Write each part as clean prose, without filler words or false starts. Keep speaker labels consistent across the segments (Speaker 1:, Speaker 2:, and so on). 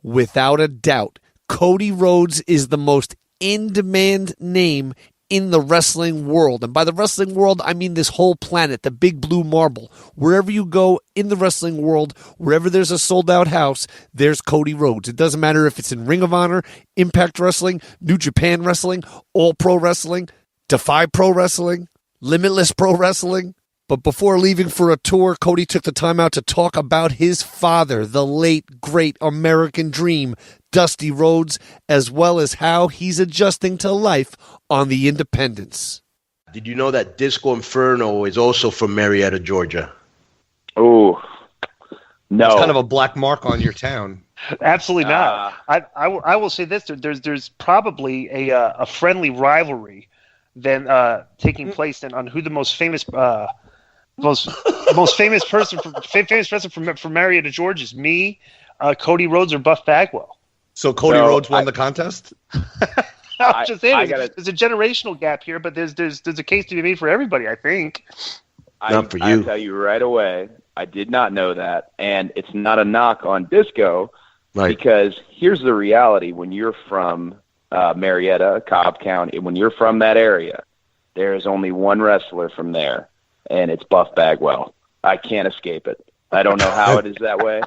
Speaker 1: without a doubt, Cody Rhodes is the most in-demand name in the wrestling world. And by the wrestling world, I mean this whole planet, the big blue marble. Wherever you go in the wrestling world, wherever there's a sold-out house, there's Cody Rhodes. It doesn't matter if it's in Ring of Honor, Impact Wrestling, New Japan Wrestling, All Pro Wrestling, Defy Pro Wrestling, Limitless Pro Wrestling. But before leaving for a tour, Cody took the time out to talk about his father, the late, great American Dream, Dusty Rhodes, as well as how he's adjusting to life on the independents.
Speaker 2: Did you know that Disco Inferno is also from Marietta, Georgia?
Speaker 3: Oh, no.
Speaker 4: It's kind of a black mark on your town.
Speaker 5: Absolutely not. I will say this: there's probably a friendly rivalry then taking place on who the most famous famous person from Marietta, Georgia is. Me, Cody Rhodes, or Buff Bagwell.
Speaker 4: So Cody Rhodes won the contest?
Speaker 5: I'm just saying, there's a generational gap here, but there's a case to be made for everybody, I think.
Speaker 2: Not for you.
Speaker 3: I'll tell you right away, I did not know that, and it's not a knock on Disco,
Speaker 2: right?
Speaker 3: Because here's the reality: when you're from Marietta, Cobb County, when you're from that area, there is only one wrestler from there, and it's Buff Bagwell. I can't escape it. I don't know how it is that way,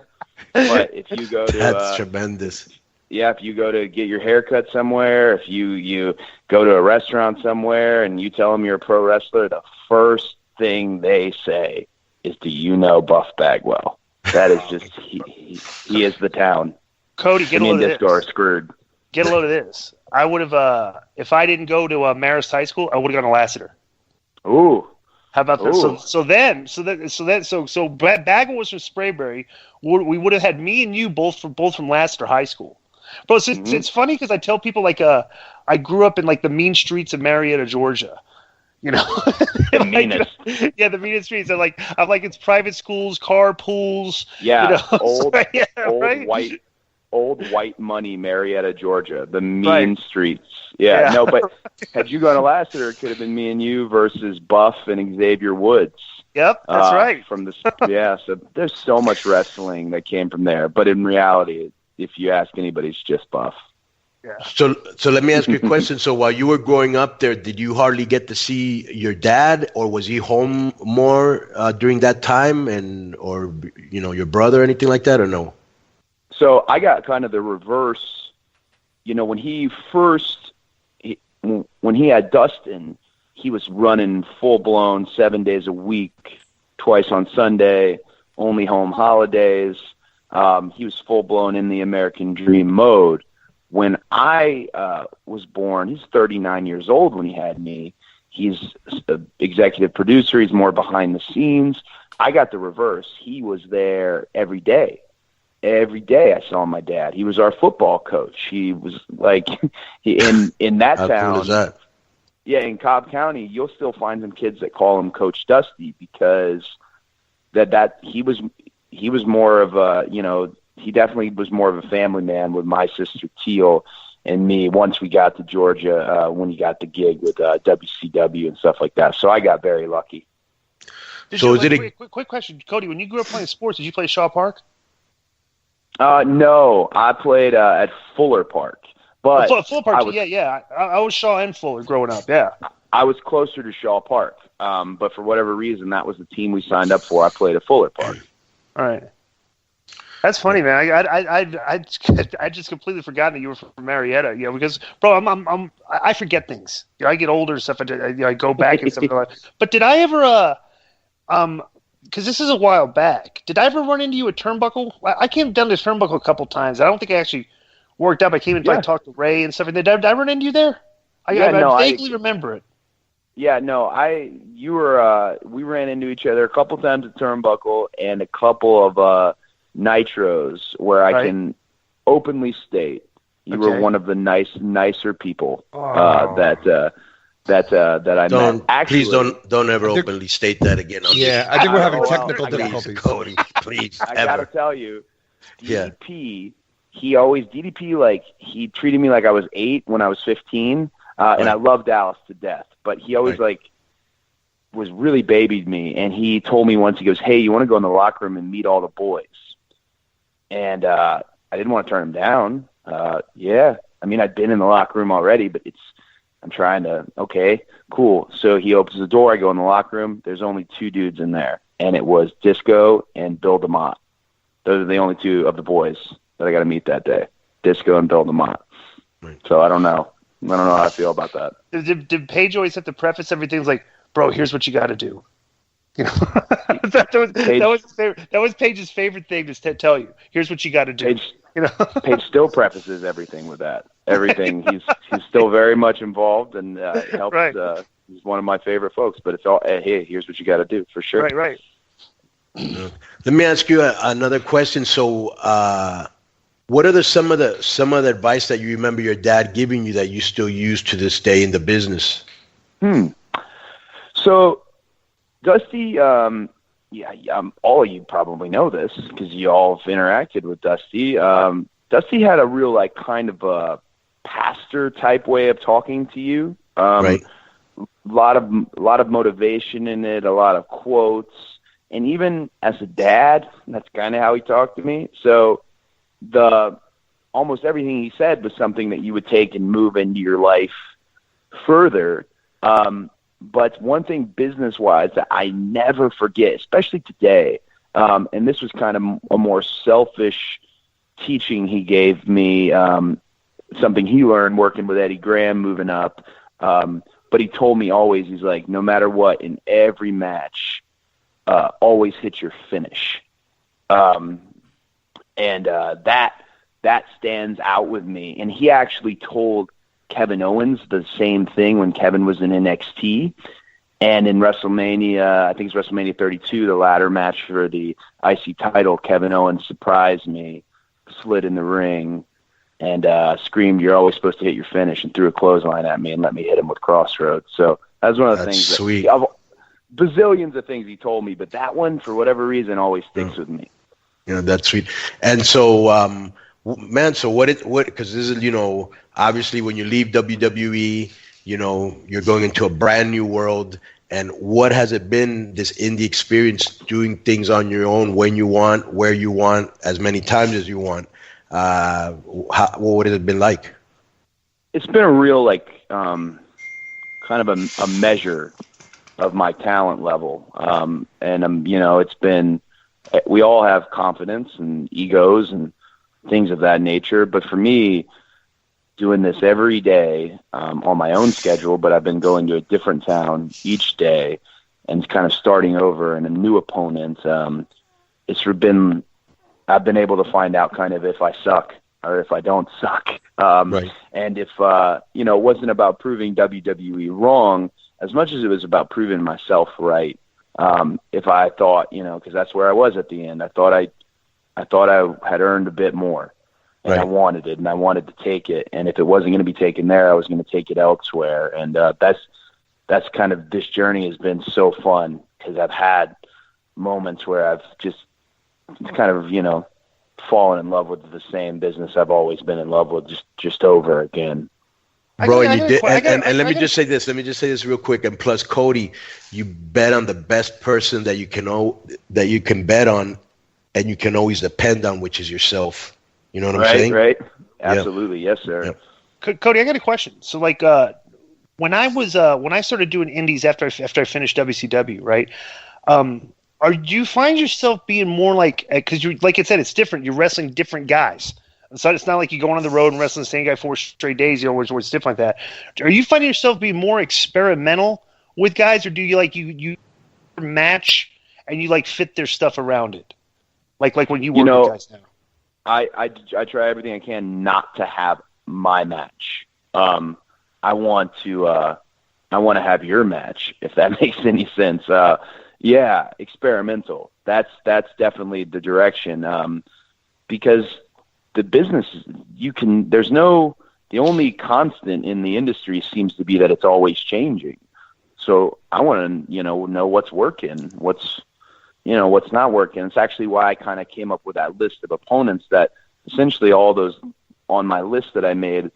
Speaker 3: but if you go to
Speaker 2: that's tremendous.
Speaker 3: Yeah, if you go to get your hair cut somewhere, if you go to a restaurant somewhere and you tell them you're a pro wrestler, the first thing they say is, "Do you know Buff Bagwell?" That is just he is the town.
Speaker 5: Cody, get a load of this.
Speaker 3: Disco are screwed.
Speaker 5: Get a load of this. I would have if I didn't go to Marist High School, I would have gone to Lassiter.
Speaker 3: Ooh.
Speaker 5: How about that? So Bagwell was from Sprayberry. We would have had me and you both from Lassiter High School. Bro, it's funny because I tell people I grew up in the mean streets of Marietta, Georgia. You know,
Speaker 3: the meanest.
Speaker 5: Yeah, the meanest streets. I'm like it's private schools, carpools.
Speaker 3: Yeah,
Speaker 5: right?
Speaker 3: Old white money, Marietta, Georgia. The mean streets. Yeah, no, but had you gone to Lassiter, it could have been me and you versus Buff and Xavier Woods.
Speaker 5: Yep, that's right.
Speaker 3: So there's so much wrestling that came from there, but in reality, if you ask anybody, it's just Buff.
Speaker 5: Yeah.
Speaker 2: So let me ask you a question. So while you were growing up there, did you hardly get to see your dad, or was he home more during that time, or your brother, anything like that, or no?
Speaker 3: So I got kind of the reverse. When he had Dustin, he was running full-blown 7 days a week, twice on Sunday, only home holidays. He was full-blown in the American Dream mode. When I was born, he's 39 years old when he had me. He's an executive producer. He's more behind the scenes. I got the reverse. He was there every day. Every day I saw my dad. He was our football coach. He was in that
Speaker 2: How
Speaker 3: town.
Speaker 2: cool is that?
Speaker 3: Yeah, in Cobb County, you'll still find some kids that call him Coach Dusty because that he was more of a, he definitely was more of a family man with my sister Teal and me once we got to Georgia when he got the gig with WCW and stuff like that. So I got very lucky.
Speaker 5: Quick question, Cody, when you grew up playing sports, did you play Shaw Park?
Speaker 3: No, I played at Fuller Park. But
Speaker 5: Fuller Park, I was Shaw and Fuller growing up, yeah.
Speaker 3: I was closer to Shaw Park, but for whatever reason, that was the team we signed up for. I played at Fuller Park.
Speaker 5: All right. That's funny, man. I just completely forgot that you were from Marietta. Because bro, I forget things. I get older and stuff. I go back and stuff. But did I ever because this is a while back. Did I ever run into you at Turnbuckle? I came down to Turnbuckle a couple times. I don't think I actually worked up. I came and talked to Ray and stuff. Did I run into you there? I vaguely remember it.
Speaker 3: Yeah, no, we ran into each other a couple times at Turnbuckle and a couple of nitros where I can openly state you were one of the nicer people that I met. Actually,
Speaker 2: please don't ever openly state that again.
Speaker 4: I think we're having technical difficulties.
Speaker 2: Cody, please.
Speaker 3: I gotta tell you, DDP. DDP, he treated me like I was 8 when I was 15, and I loved Dallas to death. But he always was really babied me, and he told me once, he goes, "Hey, you want to go in the locker room and meet all the boys?" And I didn't want to turn him down. Yeah. I mean, I'd been in the locker room already, but I'm trying to, okay, cool. So he opens the door. I go in the locker room. There's only 2 dudes in there, and it was Disco and Bill DeMott. Those are the only 2 of the boys that I got to meet that day, Disco and Bill DeMott. Right. So I don't know. I don't know how I feel about that.
Speaker 5: Did Paige always have to preface everything like, bro, here's what you got to do? You know, that was Paige's favorite thing to tell you. Here's what you got to do.
Speaker 3: Paige,
Speaker 5: you know,
Speaker 3: Paige still prefaces everything with that. Everything. He's still very much involved and helps.
Speaker 5: Right.
Speaker 3: He's one of my favorite folks. But it's all, hey, here's what you got to do for sure.
Speaker 5: Right.
Speaker 2: Let me ask you another question. So, what are some of the advice that you remember your dad giving you that you still use to this day in the business?
Speaker 3: So, Dusty, all of you probably know this because you all have interacted with Dusty. Dusty had a real kind of a pastor type way of talking to you.
Speaker 2: Right.
Speaker 3: A lot of motivation in it, a lot of quotes, and even as a dad, that's kind of how he talked to me. So almost everything he said was something that you would take and move into your life further. But one thing business-wise that I never forget, especially today, and this was kind of a more selfish teaching he gave me, something he learned working with Eddie Graham, moving up. But he told me always, he's like, no matter what, in every match, always hit your finish. That stands out with me. And he actually told Kevin Owens the same thing when Kevin was in NXT. And in WrestleMania, I think it's WrestleMania 32, the ladder match for the IC title, Kevin Owens surprised me, slid in the ring, and screamed, "You're always supposed to hit your finish," and threw a clothesline at me and let me hit him with Crossroads. So that's one of the things.
Speaker 2: Sweet.
Speaker 3: Bazillions of things he told me, but that one, for whatever reason, always sticks with me.
Speaker 2: That's sweet. And so, so what, because this is, obviously when you leave WWE, you're going into a brand new world. And what has it been, this indie experience, doing things on your own, when you want, where you want, as many times as you want? What has it been like?
Speaker 3: It's been a real, kind of a measure of my talent level. And, it's been, we all have confidence and egos and things of that nature. But for me, doing this every day on my own schedule, but I've been going to a different town each day and kind of starting over and a new opponent. I've been able to find out kind of if I suck or if I don't suck.
Speaker 2: Right.
Speaker 3: And if, it wasn't about proving WWE wrong as much as it was about proving myself right. If I thought, because that's where I was at the end, I thought I had earned a bit more. And right. I wanted it, and I wanted to take it. And if it wasn't going to be taken there, I was going to take it elsewhere. And that's kind of, this journey has been so fun because I've had moments where I've just kind of, fallen in love with the same business I've always been in love with, just over again.
Speaker 2: Bro, you did, and let me just say this. Let me just say this real quick. And plus, Cody, you bet on the best person that you can bet on, and you can always depend on, which is yourself. You know what I'm saying?
Speaker 3: Right. Absolutely. Yeah. Yes, sir.
Speaker 5: Yeah. Cody, I got a question. So, when I started doing indies after I finished WCW, right? Do you find yourself being more because you, like I said, it's different. You're wrestling different guys. So it's not like you're going on the road and wrestling the same guy 4 straight days, where it's different like that. Are you finding yourself being more experimental with guys, or do you you match and you fit their stuff around it? Like when you work with guys now?
Speaker 3: I try everything I can not to have my match. I want to have your match, if that makes any sense. Yeah, experimental. That's definitely the direction. Because the business, the only constant in the industry seems to be that it's always changing. So I want to, know what's working, what's not working. It's actually why I kind of came up with that list of opponents that essentially all those on my list that I made,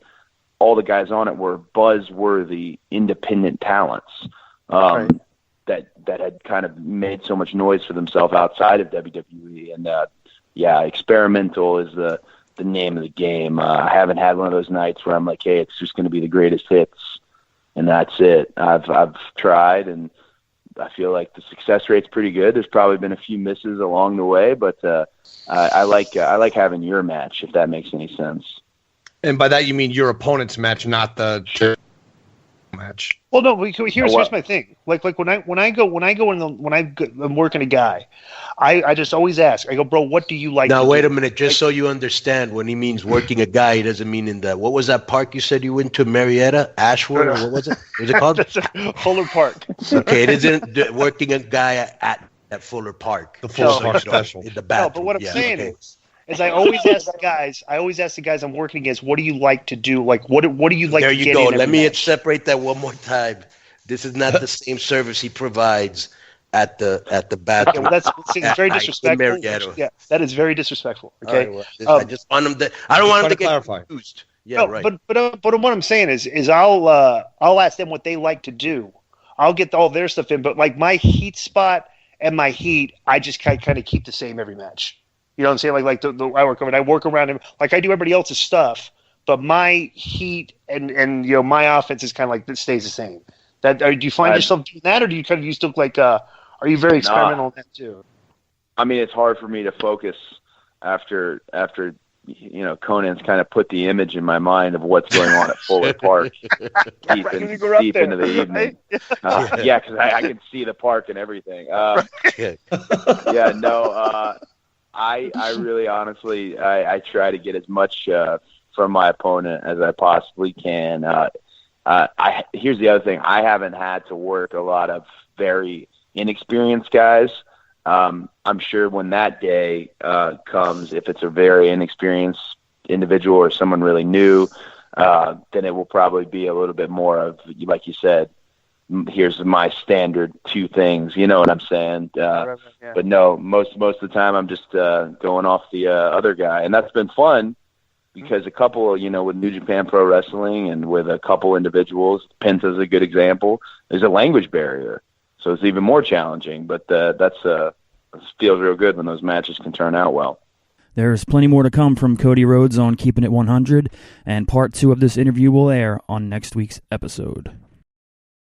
Speaker 3: all the guys on it were buzzworthy independent talents
Speaker 5: right.
Speaker 3: that had kind of made so much noise for themselves outside of WWE. And experimental is the name of the game. I haven't had one of those nights where I'm like, hey, it's just going to be the greatest hits, and that's it. I've tried, and I feel like the success rate's pretty good. There's probably been a few misses along the way, but I like having your match, if that makes any sense.
Speaker 4: And by that you mean your opponent's match, not the match.
Speaker 5: Well, no. Here's my thing. Like when I'm working a guy, I just always ask. I go, bro, what do you like?
Speaker 2: Now
Speaker 5: to
Speaker 2: wait
Speaker 5: do?
Speaker 2: a minute, just so you understand, when he means working a guy, he doesn't mean in the what was that park you said you went to, Marietta, Ashwood, or what was it? What was it called?
Speaker 5: Fuller Park.
Speaker 2: Okay, it isn't working a guy at Fuller Park.
Speaker 4: The Fuller Park special.
Speaker 2: In the bathroom.
Speaker 5: No, but what I'm saying is I always ask the guys I'm working against, what do you like to do? Like, what do you like
Speaker 2: There
Speaker 5: to
Speaker 2: you
Speaker 5: get
Speaker 2: go.
Speaker 5: in
Speaker 2: Let
Speaker 5: every
Speaker 2: me
Speaker 5: match?
Speaker 2: separate that one more time. This is not the same service he provides at the bathroom.
Speaker 5: Yeah, well, that's very
Speaker 2: in
Speaker 5: disrespectful.
Speaker 2: Marietta.
Speaker 5: Yeah, that is very disrespectful. Okay,
Speaker 2: All right, well, I just want him to. I don't want him to get
Speaker 4: clarify.
Speaker 2: confused. Yeah,
Speaker 5: no,
Speaker 2: right.
Speaker 5: But what I'm saying is I'll ask them what they like to do. I'll get all their stuff in, but like my heat spot and my heat, I just kind of keep the same every match. You know what I'm saying? Like I work around him. Like I do everybody else's stuff, but my heat and my offense is kind of like it stays the same. That do you find yourself doing that, or do you kind of used to like? Are you very experimental in that too?
Speaker 3: I mean, it's hard for me to focus after Konnan's kind of put the image in my mind of what's going on at Fuller Park deep into the evening. Yeah, because I can see the park and everything. Yeah, no. I really honestly I try to get as much from my opponent as I possibly can. Here's the other thing. I haven't had to work a lot of very inexperienced guys. I'm sure when that day comes, if it's a very inexperienced individual or someone really new, then it will probably be a little bit more of, like you said, here's my standard two things. You know what I'm saying?
Speaker 5: Yeah.
Speaker 3: But no, most of the time I'm just going off the other guy, and that's been fun. Because a couple, with New Japan Pro Wrestling and with a couple individuals, Penta's a good example, there's a language barrier. So it's even more challenging. But it feels real good when those matches can turn out well.
Speaker 6: There's plenty more to come from Cody Rhodes on Keeping It 100, and part 2 of this interview will air on next week's episode.